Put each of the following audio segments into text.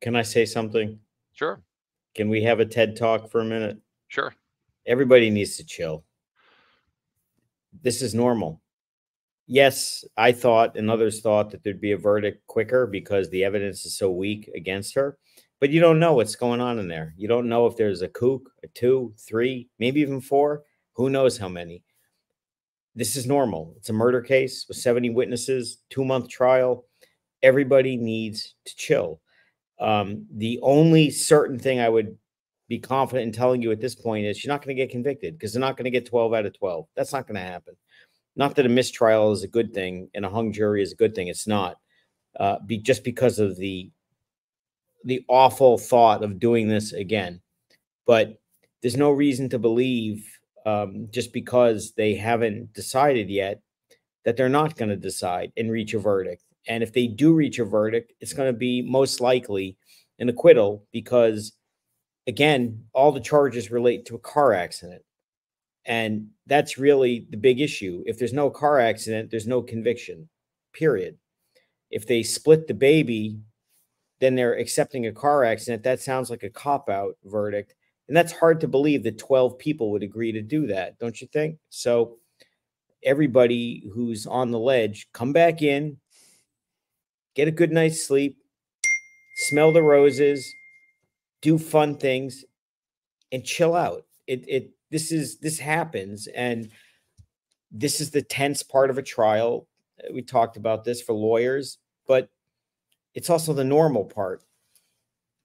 Can I say something? Sure. Can we have a TED Talk for a minute? Sure. Everybody needs to chill. This is normal. Yes, I thought and others thought that there'd be a verdict quicker because the evidence is so weak against her. But you don't know what's going on in there. You don't know if there's a kook, a 2, 3, maybe even 4. Who knows how many? This is normal. It's a murder case with 70 witnesses, 2-month trial. Everybody needs to chill. The only certain thing I would be confident in telling you at this point is she's not going to get convicted because they're not going to get 12 out of 12. That's not going to happen. Not that a mistrial is a good thing and a hung jury is a good thing. It's not. Just because of the awful thought of doing this again. But there's no reason to believe just because they haven't decided yet that they're not going to decide and reach a verdict. And if they do reach a verdict, it's going to be most likely an acquittal because, again, all the charges relate to a car accident. And that's really the big issue. If there's no car accident, there's no conviction, period. If they split the baby, then they're accepting a car accident. That sounds like a cop-out verdict. And that's hard to believe that 12 people would agree to do that, don't you think? So everybody who's on the ledge, come back in, get a good night's sleep, smell the roses, do fun things, and chill out. This happens, and this is the tense part of a trial. We talked about this for lawyers, but it's also the normal part.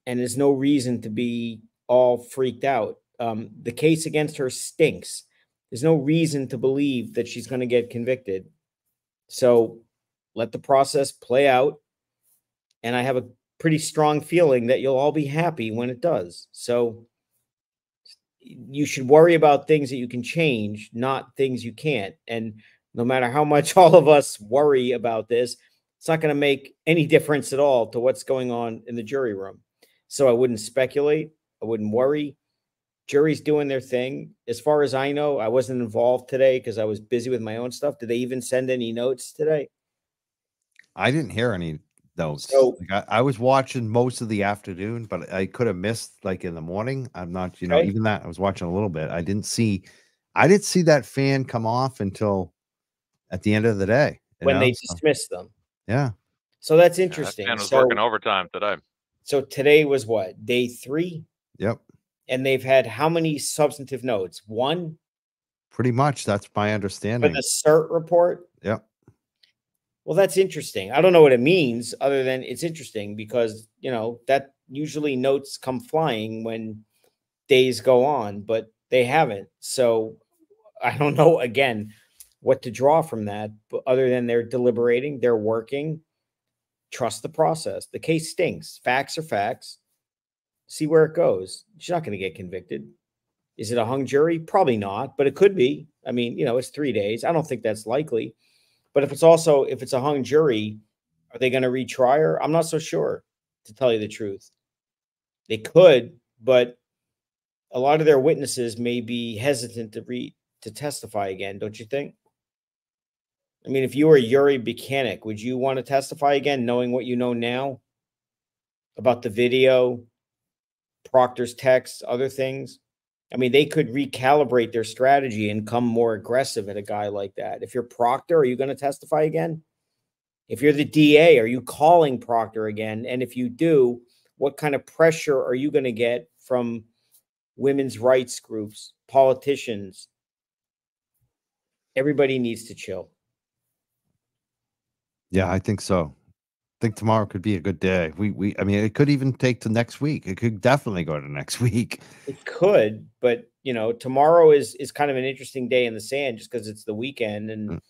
And there's no reason to be all freaked out. The case against her stinks. There's no reason to believe that she's going to get convicted. So let the process play out. And I have a pretty strong feeling that you'll all be happy when it does. So you should worry about things that you can change, not things you can't. And no matter how much all of us worry about this, it's not going to make any difference at all to what's going on in the jury room. So I wouldn't speculate. I wouldn't worry. Jury's doing their thing. As far as I know, I wasn't involved today because I was busy with my own stuff. Did they even send any notes today? I didn't hear any notes. So I was watching most of the afternoon, but I could have missed like in the morning. I'm not, okay. even that I was watching a little bit. I didn't see that fan come off until at the end of the day When they dismissed them. Yeah. So that's interesting. That man was working overtime today. So today was what? Day 3? Yep. And they've had how many substantive notes? 1? Pretty much. That's my understanding. For the cert report? Yep. Well, that's interesting. I don't know what it means other than it's interesting because, that usually notes come flying when days go on, but they haven't. So I don't know, again, what to draw from that, but other than they're deliberating, they're working. Trust the process. The case stinks. Facts are facts. See where it goes. She's not going to get convicted. Is it a hung jury? Probably not, but it could be. I mean, it's 3 days. I don't think that's likely. But if it's a hung jury, are they going to retry her? I'm not so sure, to tell you the truth. They could, but a lot of their witnesses may be hesitant to testify again, don't you think? I mean, if you were Yuri Buchanan, would you want to testify again, knowing what you know now about the video, Proctor's text, other things? I mean, they could recalibrate their strategy and come more aggressive at a guy like that. If you're Proctor, are you going to testify again? If you're the DA, are you calling Proctor again? And if you do, what kind of pressure are you going to get from women's rights groups, politicians? Everybody needs to chill. Yeah, I think so. I think tomorrow could be a good day. I mean, it could even take to next week. It could definitely go to next week. It could, but tomorrow is kind of an interesting day in the sand just because it's the weekend, and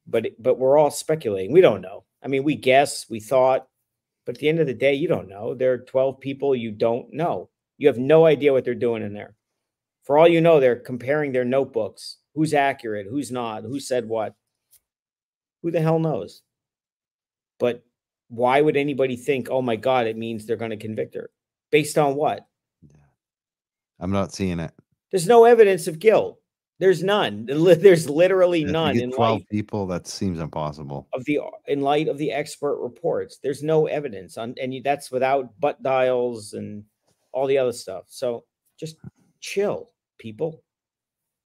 but we're all speculating. We don't know. I mean, we guess, we thought, but at the end of the day, you don't know. There are 12 people you don't know. You have no idea what they're doing in there. For all you know, they're comparing their notebooks. Who's accurate? Who's not? Who said what? Who the hell knows? But why would anybody think, oh my God, it means they're going to convict her? Based on what? I'm not seeing it. There's no evidence of guilt. There's none. There's literally If you none get in 12 light people, that seems impossible. of the expert reports. There's no evidence on, and that's without butt dials and all the other stuff. So just chill, people.